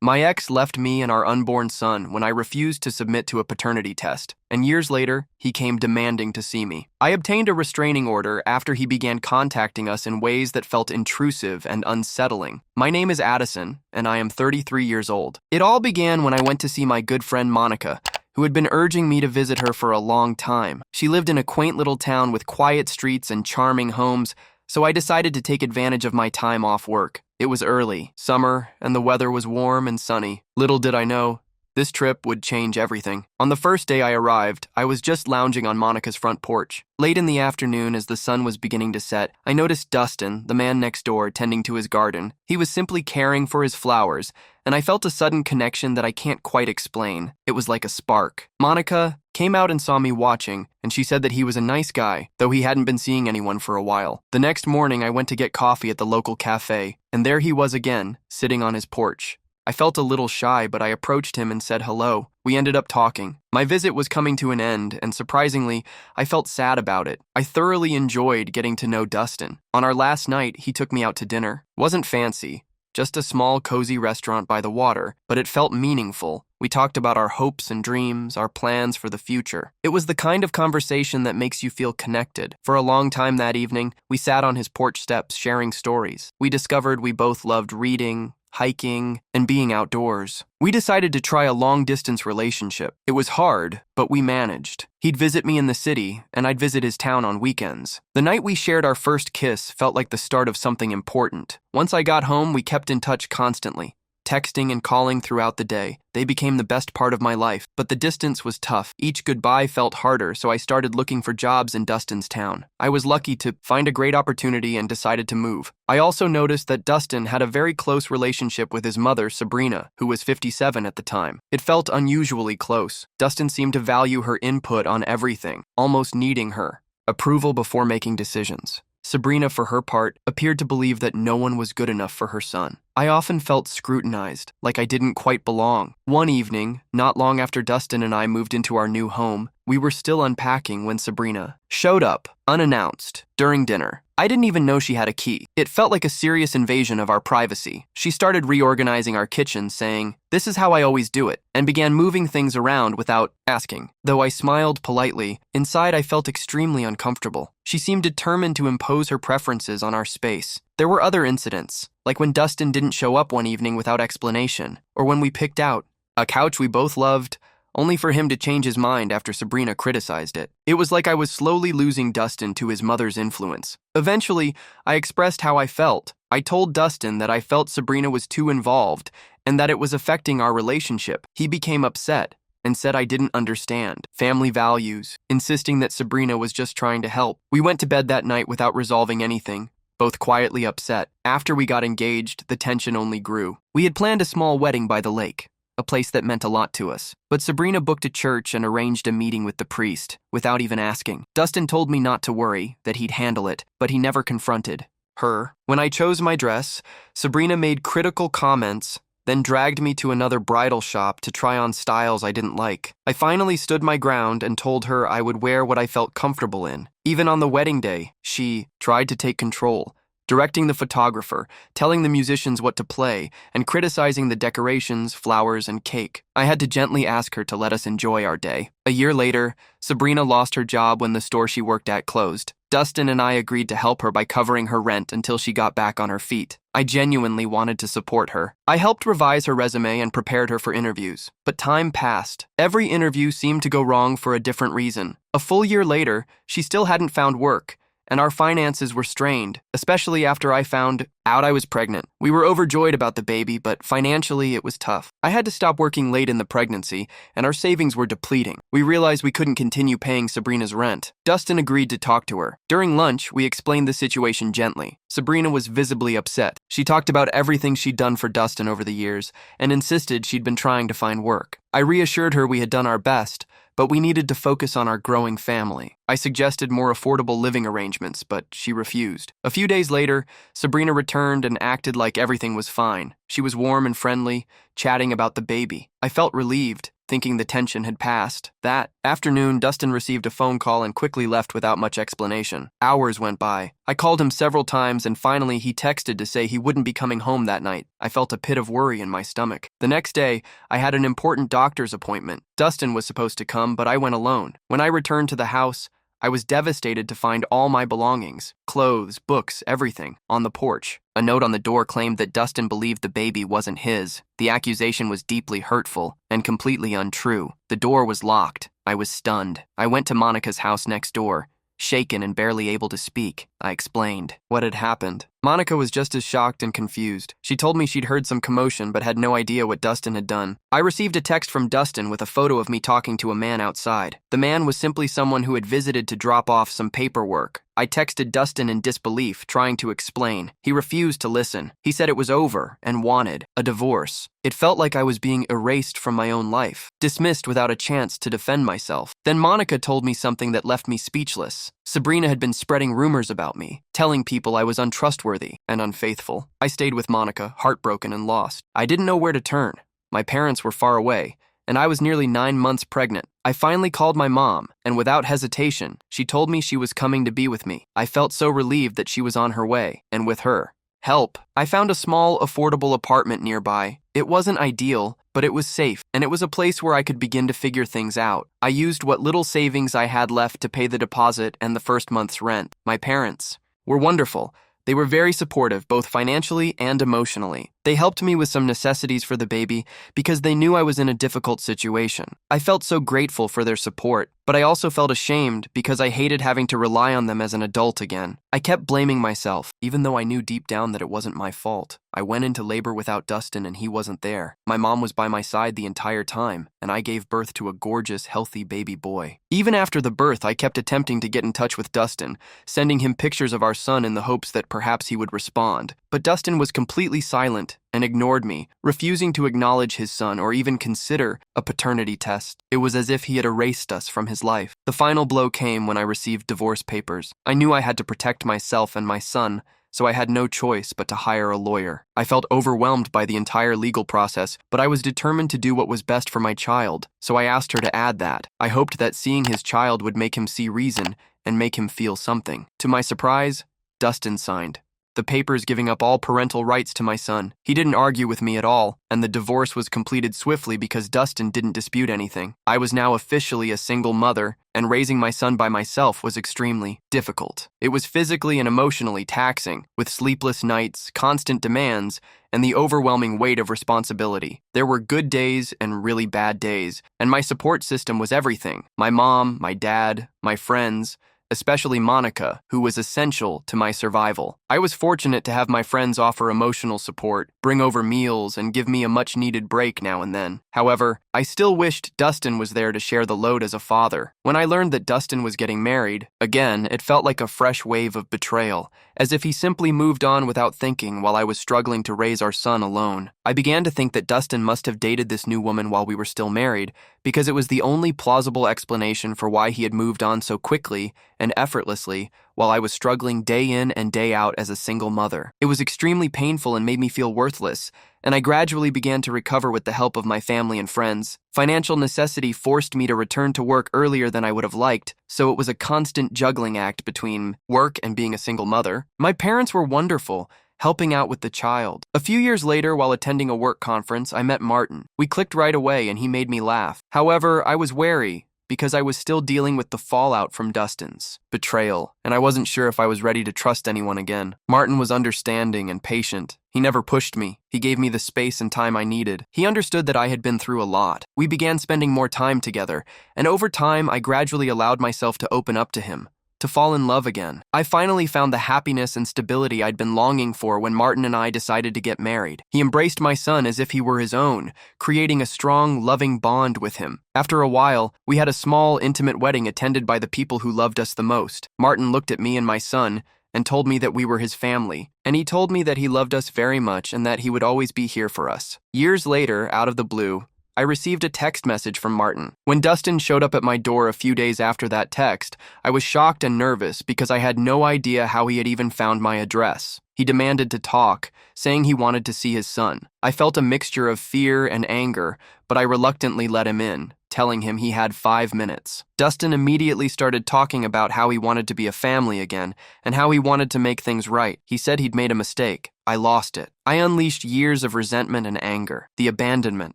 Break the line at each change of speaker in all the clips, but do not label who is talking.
My ex left me and our unborn son when I refused to submit to a paternity test, and years later, he came demanding to see me. I obtained a restraining order after he began contacting us in ways that felt intrusive and unsettling. My name is Addison, and I am 33 years old. It all began when I went to see my good friend Monica, who had been urging me to visit her for a long time. She lived in a quaint little town with quiet streets and charming homes, so I decided to take advantage of my time off work. It was early, summer, and the weather was warm and sunny. Little did I know, this trip would change everything. On the first day I arrived, I was just lounging on Monica's front porch. Late in the afternoon, as the sun was beginning to set, I noticed Dustin, the man next door, tending to his garden. He was simply caring for his flowers, and I felt a sudden connection that I can't quite explain. It was like a spark. Monica came out and saw me watching, and she said that he was a nice guy, though he hadn't been seeing anyone for a while. The next morning, I went to get coffee at the local cafe, and there he was again, sitting on his porch. I felt a little shy, but I approached him and said hello. We ended up talking. My visit was coming to an end, and surprisingly, I felt sad about it. I thoroughly enjoyed getting to know Dustin. On our last night, he took me out to dinner. Wasn't fancy, just a small, cozy restaurant by the water, but it felt meaningful. We talked about our hopes and dreams, our plans for the future. It was the kind of conversation that makes you feel connected. For a long time that evening, we sat on his porch steps sharing stories. We discovered we both loved reading, hiking, and being outdoors. We decided to try a long-distance relationship. It was hard, but we managed. He'd visit me in the city, and I'd visit his town on weekends. The night we shared our first kiss felt like the start of something important. Once I got home, we kept in touch constantly, texting and calling throughout the day. They became the best part of my life, but the distance was tough. Each goodbye felt harder, so I started looking for jobs in Dustin's town. I was lucky to find a great opportunity and decided to move. I also noticed that Dustin had a very close relationship with his mother, Sabrina, who was 57 at the time. It felt unusually close. Dustin seemed to value her input on everything, almost needing her approval before making decisions. Sabrina, for her part, appeared to believe that no one was good enough for her son. I often felt scrutinized, like I didn't quite belong. One evening, not long after Dustin and I moved into our new home, we were still unpacking when Sabrina showed up, unannounced, during dinner. I didn't even know she had a key. It felt like a serious invasion of our privacy. She started reorganizing our kitchen, saying, "This is how I always do it," and began moving things around without asking. Though I smiled politely, inside I felt extremely uncomfortable. She seemed determined to impose her preferences on our space. There were other incidents, like when Dustin didn't show up one evening without explanation, or when we picked out a couch we both loved, only for him to change his mind after Sabrina criticized it. It was like I was slowly losing Dustin to his mother's influence. Eventually, I expressed how I felt. I told Dustin that I felt Sabrina was too involved and that it was affecting our relationship. He became upset and said I didn't understand family values, insisting that Sabrina was just trying to help. We went to bed that night without resolving anything, both quietly upset. After we got engaged, the tension only grew. We had planned a small wedding by the lake, a place that meant a lot to us. But Sabrina booked a church and arranged a meeting with the priest, without even asking. Dustin told me not to worry, that he'd handle it, but he never confronted her. When I chose my dress, Sabrina made critical comments, then dragged me to another bridal shop to try on styles I didn't like. I finally stood my ground and told her I would wear what I felt comfortable in. Even on the wedding day, she tried to take control, directing the photographer, telling the musicians what to play, and criticizing the decorations, flowers, and cake. I had to gently ask her to let us enjoy our day. A year later, Sabrina lost her job when the store she worked at closed. Dustin and I agreed to help her by covering her rent until she got back on her feet. I genuinely wanted to support her. I helped revise her resume and prepared her for interviews. But time passed. Every interview seemed to go wrong for a different reason. A full year later, she still hadn't found work, and our finances were strained, especially after I found out I was pregnant. We were overjoyed about the baby, but financially it was tough. I had to stop working late in the pregnancy, and our savings were depleting. We realized we couldn't continue paying Sabrina's rent. Dustin agreed to talk to her. During lunch, we explained the situation gently. Sabrina was visibly upset. She talked about everything she'd done for Dustin over the years, and insisted she'd been trying to find work. I reassured her we had done our best, but we needed to focus on our growing family. I suggested more affordable living arrangements, but she refused. A few days later, Sabrina returned and acted like everything was fine. She was warm and friendly, chatting about the baby. I felt relieved. thinking the tension had passed. That afternoon, Dustin received a phone call and quickly left without much explanation. Hours went by. I called him several times and finally he texted to say he wouldn't be coming home that night. I felt a pit of worry in my stomach. The next day, I had an important doctor's appointment. Dustin was supposed to come, but I went alone. When I returned to the house, I was devastated to find all my belongings, clothes, books, everything, on the porch. A note on the door claimed that Dustin believed the baby wasn't his. The accusation was deeply hurtful and completely untrue. The door was locked. I was stunned. I went to Monica's house next door. Shaken and barely able to speak, I explained what had happened. Monica was just as shocked and confused. She told me she'd heard some commotion but had no idea what Dustin had done. I received a text from Dustin with a photo of me talking to a man outside. The man was simply someone who had visited to drop off some paperwork. I texted Dustin in disbelief, trying to explain. He refused to listen. He said it was over and wanted a divorce. It felt like I was being erased from my own life, dismissed without a chance to defend myself. Then Monica told me something that left me speechless. Sabrina had been spreading rumors about me, telling people I was untrustworthy and unfaithful. I stayed with Monica, heartbroken and lost. I didn't know where to turn. My parents were far away, and I was nearly 9 months pregnant. I finally called my mom, and without hesitation, she told me she was coming to be with me. I felt so relieved that she was on her way, and with her, help. I found a small, affordable apartment nearby. It wasn't ideal, but it was safe, and it was a place where I could begin to figure things out. I used what little savings I had left to pay the deposit and the first month's rent. My parents were wonderful. They were very supportive, both financially and emotionally. They helped me with some necessities for the baby because they knew I was in a difficult situation. I felt so grateful for their support, but I also felt ashamed because I hated having to rely on them as an adult again. I kept blaming myself, even though I knew deep down that it wasn't my fault. I went into labor without Dustin and he wasn't there. My mom was by my side the entire time, and I gave birth to a gorgeous, healthy baby boy. Even after the birth, I kept attempting to get in touch with Dustin, sending him pictures of our son in the hopes that perhaps he would respond. But Dustin was completely silent and ignored me, refusing to acknowledge his son or even consider a paternity test. It was as if he had erased us from his life. The final blow came when I received divorce papers. I knew I had to protect myself and my son, so I had no choice but to hire a lawyer. I felt overwhelmed by the entire legal process, but I was determined to do what was best for my child, so I asked her to add that. I hoped that seeing his child would make him see reason and make him feel something. To my surprise, Dustin signed the papers giving up all parental rights to my son. He didn't argue with me at all, and the divorce was completed swiftly because Dustin didn't dispute anything. I was now officially a single mother, and raising my son by myself was extremely difficult. It was physically and emotionally taxing, with sleepless nights, constant demands, and the overwhelming weight of responsibility. There were good days and really bad days, and my support system was everything. My mom, my dad, my friends, especially Monica, who was essential to my survival. I was fortunate to have my friends offer emotional support, bring over meals, and give me a much-needed break now and then. However, I still wished Dustin was there to share the load as a father. When I learned that Dustin was getting married, again, it felt like a fresh wave of betrayal, as if he simply moved on without thinking while I was struggling to raise our son alone. I began to think that Dustin must have dated this new woman while we were still married, because it was the only plausible explanation for why he had moved on so quickly and effortlessly while I was struggling day in and day out as a single mother. It was extremely painful and made me feel worthless, and I gradually began to recover with the help of my family and friends. Financial necessity forced me to return to work earlier than I would have liked, so it was a constant juggling act between work and being a single mother. My parents were wonderful, helping out with the child. A few years later, while attending a work conference, I met Martin. We clicked right away and he made me laugh. However, I was wary because I was still dealing with the fallout from Dustin's betrayal, and I wasn't sure if I was ready to trust anyone again. Martin was understanding and patient. He never pushed me. He gave me the space and time I needed. He understood that I had been through a lot. We began spending more time together, and over time, I gradually allowed myself to open up to him, to fall in love again. I finally found the happiness and stability I'd been longing for when Martin and I decided to get married. He embraced my son as if he were his own, creating a strong, loving bond with him. After a while, we had a small, intimate wedding attended by the people who loved us the most. Martin looked at me and my son and told me that we were his family, and he told me that he loved us very much and that he would always be here for us. Years later, out of the blue, I received a text message from Martin. When Dustin showed up at my door a few days after that text, I was shocked and nervous because I had no idea how he had even found my address. He demanded to talk, saying he wanted to see his son. I felt a mixture of fear and anger, but I reluctantly let him in, telling him he had 5 minutes. Dustin immediately started talking about how he wanted to be a family again and how he wanted to make things right. He said he'd made a mistake. I lost it. I unleashed years of resentment and anger, the abandonment,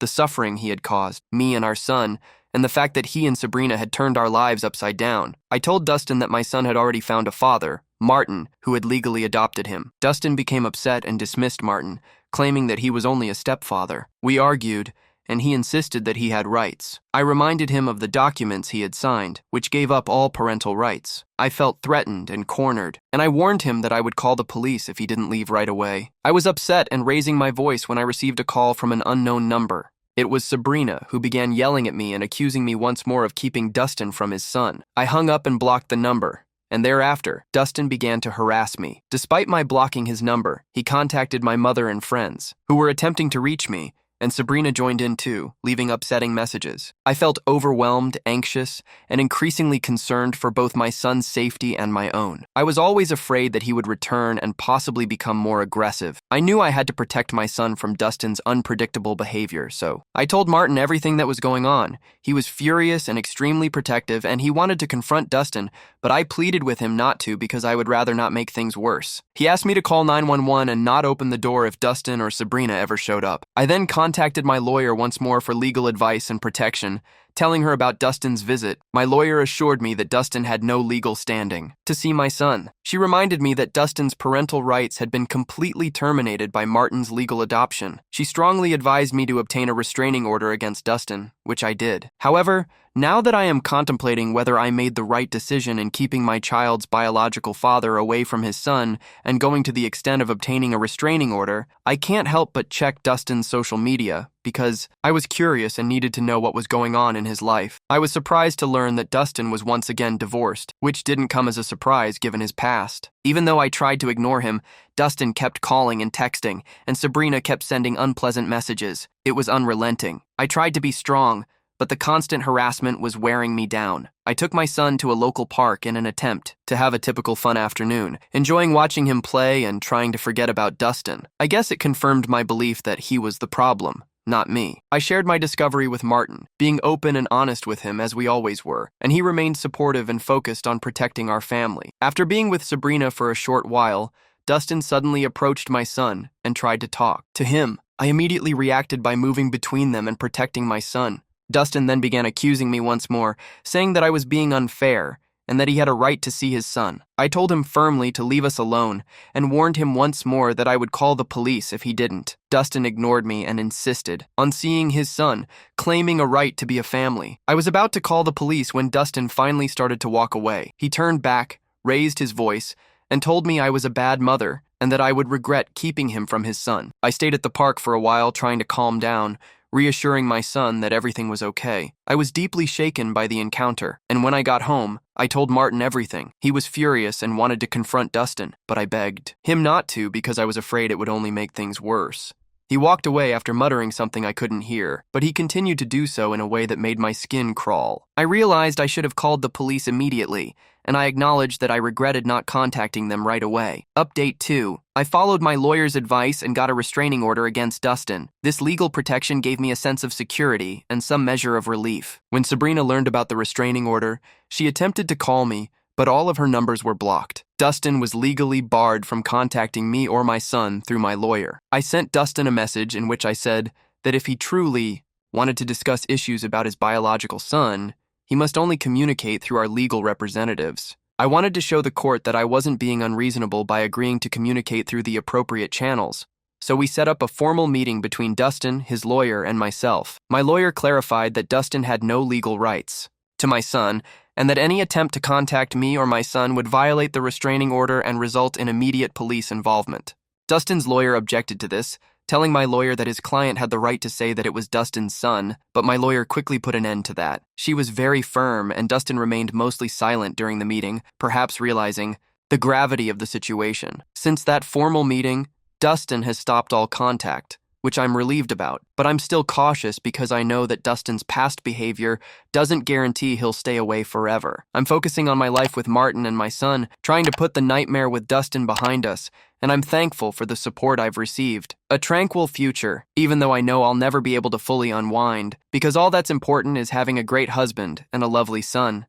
the suffering he had caused, me and our son, and the fact that he and Sabrina had turned our lives upside down. I told Dustin that my son had already found a father, Martin, who had legally adopted him. Dustin became upset and dismissed Martin, claiming that he was only a stepfather. We argued, and he insisted that he had rights. I reminded him of the documents he had signed, which gave up all parental rights. I felt threatened and cornered, and I warned him that I would call the police if he didn't leave right away. I was upset and raising my voice when I received a call from an unknown number. It was Sabrina, who began yelling at me and accusing me once more of keeping Dustin from his son. I hung up and blocked the number, and thereafter, Dustin began to harass me. Despite my blocking his number, he contacted my mother and friends, who were attempting to reach me, and Sabrina joined in too, leaving upsetting messages. I felt overwhelmed, anxious, and increasingly concerned for both my son's safety and my own. I was always afraid that he would return and possibly become more aggressive. I knew I had to protect my son from Dustin's unpredictable behavior, so I told Martin everything that was going on. He was furious and extremely protective, and he wanted to confront Dustin, but I pleaded with him not to because I would rather not make things worse. He asked me to call 911 and not open the door if Dustin or Sabrina ever showed up. I then contacted my lawyer once more for legal advice and protection, telling her about Dustin's visit. My lawyer assured me that Dustin had no legal standing to see my son. She reminded me that Dustin's parental rights had been completely terminated by Martin's legal adoption. She strongly advised me to obtain a restraining order against Dustin, which I did. However, now that I am contemplating whether I made the right decision in keeping my child's biological father away from his son and going to the extent of obtaining a restraining order, I can't help but check Dustin's social media because I was curious and needed to know what was going on in his life. I was surprised to learn that Dustin was once again divorced, which didn't come as a surprise given his past. Even though I tried to ignore him, Dustin kept calling and texting, and Sabrina kept sending unpleasant messages. It was unrelenting. I tried to be strong, but the constant harassment was wearing me down. I took my son to a local park in an attempt to have a typical fun afternoon, enjoying watching him play and trying to forget about Dustin. I guess it confirmed my belief that he was the problem, not me. I shared my discovery with Martin, being open and honest with him as we always were, and he remained supportive and focused on protecting our family. After being with Sabrina for a short while, Dustin suddenly approached my son and tried to talk to him. I immediately reacted by moving between them and protecting my son. Dustin then began accusing me once more, saying that I was being unfair and that he had a right to see his son. I told him firmly to leave us alone and warned him once more that I would call the police if he didn't. Dustin ignored me and insisted on seeing his son, claiming a right to be a family. I was about to call the police when Dustin finally started to walk away. He turned back, raised his voice, and told me I was a bad mother and that I would regret keeping him from his son. I stayed at the park for a while trying to calm down, reassuring my son that everything was okay. I was deeply shaken by the encounter, and when I got home, I told Martin everything. He was furious and wanted to confront Dustin, but I begged him not to because I was afraid it would only make things worse. He walked away after muttering something I couldn't hear, but he continued to do so in a way that made my skin crawl. I realized I should have called the police immediately, and I acknowledged that I regretted not contacting them right away. Update 2. I followed my lawyer's advice and got a restraining order against Dustin. This legal protection gave me a sense of security and some measure of relief. When Sabrina learned about the restraining order, she attempted to call me, but all of her numbers were blocked. Dustin was legally barred from contacting me or my son through my lawyer. I sent Dustin a message in which I said that if he truly wanted to discuss issues about his biological son, he must only communicate through our legal representatives. I wanted to show the court that I wasn't being unreasonable by agreeing to communicate through the appropriate channels. So we set up a formal meeting between Dustin, his lawyer, and myself. My lawyer clarified that Dustin had no legal rights to my son, and that any attempt to contact me or my son would violate the restraining order and result in immediate police involvement. Dustin's lawyer objected to this, telling my lawyer that his client had the right to say that it was Dustin's son, but my lawyer quickly put an end to that. She was very firm, and Dustin remained mostly silent during the meeting, perhaps realizing the gravity of the situation. Since that formal meeting, Dustin has stopped all contact, which I'm relieved about. But I'm still cautious because I know that Dustin's past behavior doesn't guarantee he'll stay away forever. I'm focusing on my life with Martin and my son, trying to put the nightmare with Dustin behind us, and I'm thankful for the support I've received. A tranquil future, even though I know I'll never be able to fully unwind, because all that's important is having a great husband and a lovely son.